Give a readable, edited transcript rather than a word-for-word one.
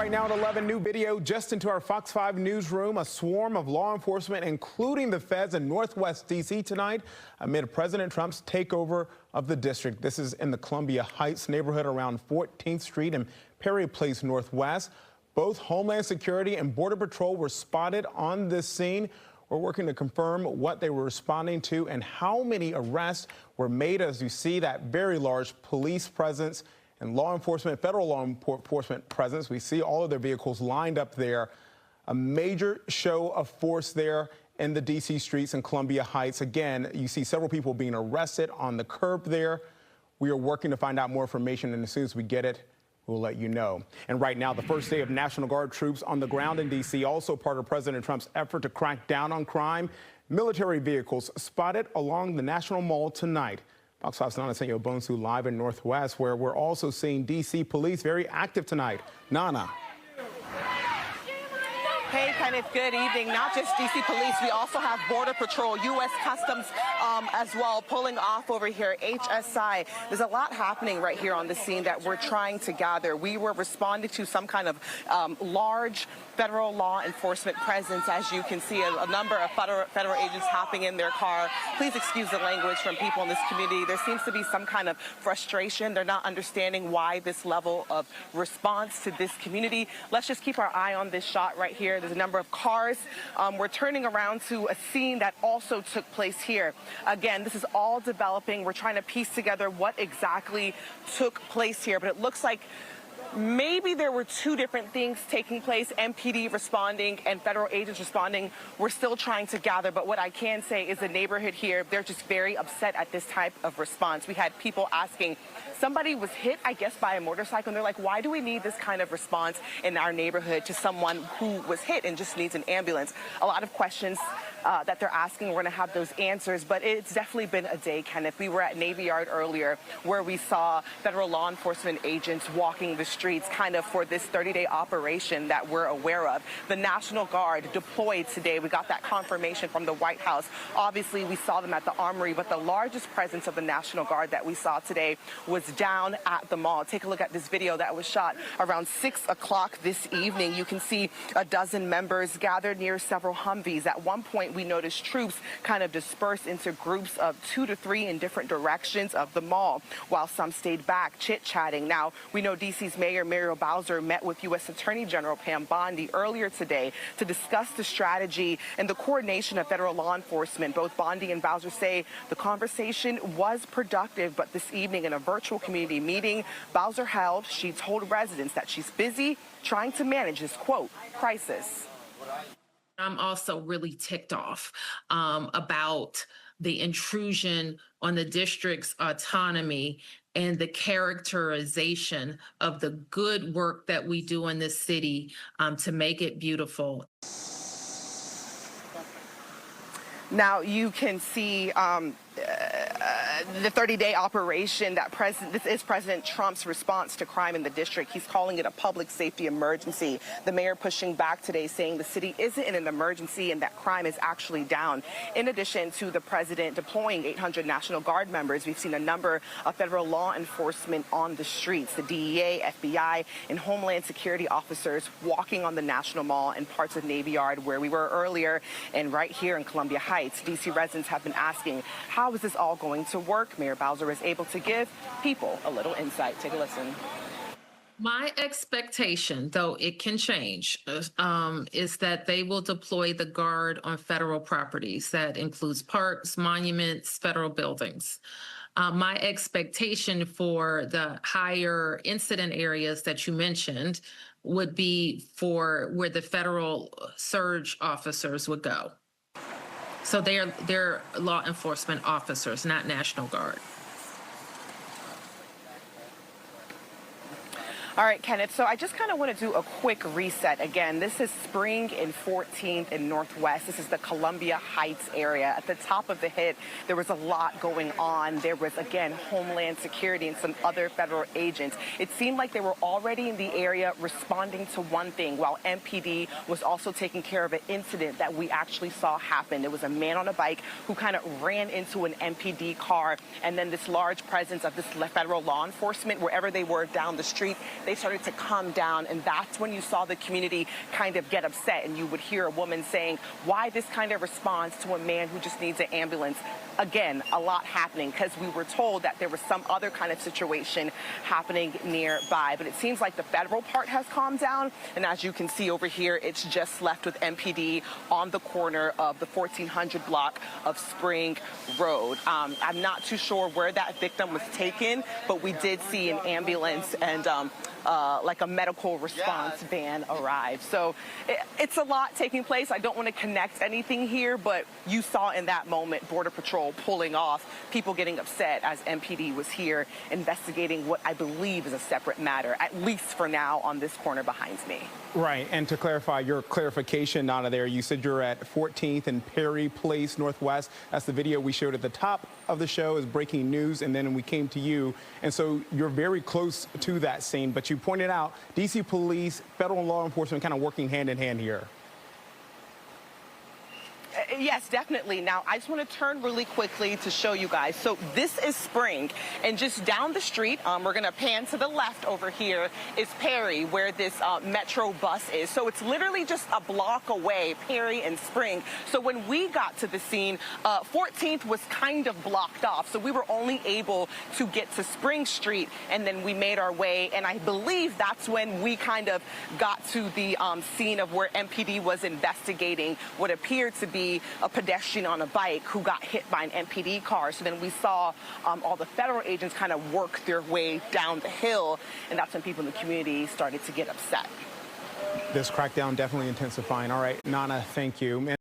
right now at 11, new video just into our Fox 5 newsroom. A swarm of law enforcement, including the feds in Northwest D.C. tonight amid President Trump's takeover of the district. This is in the Columbia Heights neighborhood around 14th Street and Perry Place Northwest. Both Homeland Security and Border Patrol were spotted on this scene. We're working to confirm what they were responding to and how many arrests were made as you see that very large police presence and law enforcement, federal law enforcement presence. We see all of their vehicles lined up there. A major show of force there in the D.C. streets in Columbia Heights. Again, you see several people being arrested on the curb there. We are working to find out more information, and as soon as we get it, we'll let you know. And right now, the first day of National Guard troops on the ground in D.C., also part of President Trump's effort to crack down on crime. Military vehicles spotted along the National Mall tonight. Fox 5's Nana Senyo Bonsu live in Northwest, where we're also seeing D.C. police very active tonight. Nana. Hey, Kenneth, good evening. Not just D.C. police, we also have Border Patrol, U.S. Customs as well, pulling off over here, HSI. There's a lot happening right here on the scene that we're trying to gather. We were responding to some kind of large federal law enforcement presence. As you can see, a number of federal agents hopping in their car. Please excuse the language from people in this community. There seems to be some kind of frustration. They're not understanding why this level of response to this community. Let's just keep our eye on this shot right here. There's a number of cars. We're turning around to a scene that also took place here. Again, this is all developing. We're trying to piece together what exactly took place here, but it looks like maybe there were two different things taking place, MPD responding and federal agents responding. We're still trying to gather, but what I can say is the neighborhood here, they're just very upset at this type of response. We had people asking, somebody was hit, I guess, by a motorcycle, and they're like, why do we need this kind of response in our neighborhood to someone who was hit and just needs an ambulance? A lot of questions that they're asking. We're going to have those answers, but it's definitely been a day, Kenneth. We were at Navy Yard earlier where we saw federal law enforcement agents walking the streets kind of for this 30-day operation that we're aware of. The National Guard deployed today. We got that confirmation from the White House. Obviously, we saw them at the Armory, but the largest presence of the National Guard that we saw today was down at the mall. Take a look at this video that was shot around 6 o'clock this evening. You can see a dozen members gathered near several Humvees. At one point, we noticed troops kind of dispersed into groups of 2 to 3 in different directions of the mall, while some stayed back chit-chatting. Now, we know D.C.'s Mayor Muriel Bowser met with U.S. Attorney General Pam Bondi earlier today to discuss the strategy and the coordination of federal law enforcement. Both Bondi and Bowser say the conversation was productive, but this evening in a virtual community meeting Bowser held, she told residents that she's busy trying to manage this, quote, crisis. I'm also really ticked off about the intrusion on the district's autonomy and the characterization of the good work that we do in this city to make it beautiful. Now you can see the 30-day operation that this is President Trump's response to crime in the district. He's calling it a public safety emergency. The mayor pushing back today, saying the city isn't in an emergency and that crime is actually down. In addition to the president deploying 800 National Guard members, we've seen a number of federal law enforcement on the streets. The DEA, FBI, and Homeland Security officers walking on the National Mall and parts of Navy Yard where we were earlier, and right here in Columbia Heights. D.C. residents have been asking, how is this all going to work? Mayor Bowser is able to give people a little insight. Take a listen. My expectation, though it can change, is that they will deploy the Guard on federal properties. That includes parks, monuments, federal buildings. My expectation for the higher incident areas that you mentioned would be for where the federal surge officers would go. So they're law enforcement officers, not National Guard. All right, Kenneth, so I just kind of want to do a quick reset. Again, this is Spring and 14th in Northwest. This is the Columbia Heights area. At the top of the hit, there was a lot going on. There was, again, Homeland Security and some other federal agents. It seemed like they were already in the area responding to one thing, while MPD was also taking care of an incident that we actually saw happen. There was a man on a bike who kind of ran into an MPD car, and then this large presence of this federal law enforcement, wherever they were down the street, they started to calm down, and that's when you saw the community kind of get upset, and you would hear a woman saying, why this kind of response to a man who just needs an ambulance? Again, a lot happening because we were told that there was some other kind of situation happening nearby. But it seems like the federal part has calmed down. And as you can see over here, it's just left with MPD on the corner of the 1400 block of Spring Road. I'm not too sure where that victim was taken, but we did see an ambulance and like a medical response van arrive. So it's a lot taking place. I don't want to connect anything here, but you saw in that moment Border Patrol pulling off, people getting upset as MPD was here investigating what I believe is a separate matter, at least for now, on this corner behind me. Right, and to clarify your clarification, Nana, there, you said you're at 14th and Perry Place Northwest. That's the video we showed at the top of the show as breaking news, and then we came to you. And so you're very close to that scene, but you pointed out D.C. police, federal law enforcement kind of working hand in hand here. Yes, definitely. Now, I just want to turn really quickly to show you guys. So this is Spring, and just down the street, we're going to pan to the left over here, is Perry, where this metro bus is. So it's literally just a block away, Perry and Spring. So when we got to the scene, 14th was kind of blocked off. So we were only able to get to Spring Street, and then we made our way. And I believe that's when we kind of got to the scene of where MPD was investigating what appeared to be a pedestrian on a bike who got hit by an MPD car. So then we saw all the federal agents kind of work their way down the hill, and that's when people in the community started to get upset. This crackdown definitely intensifying. All right, Nana, thank you.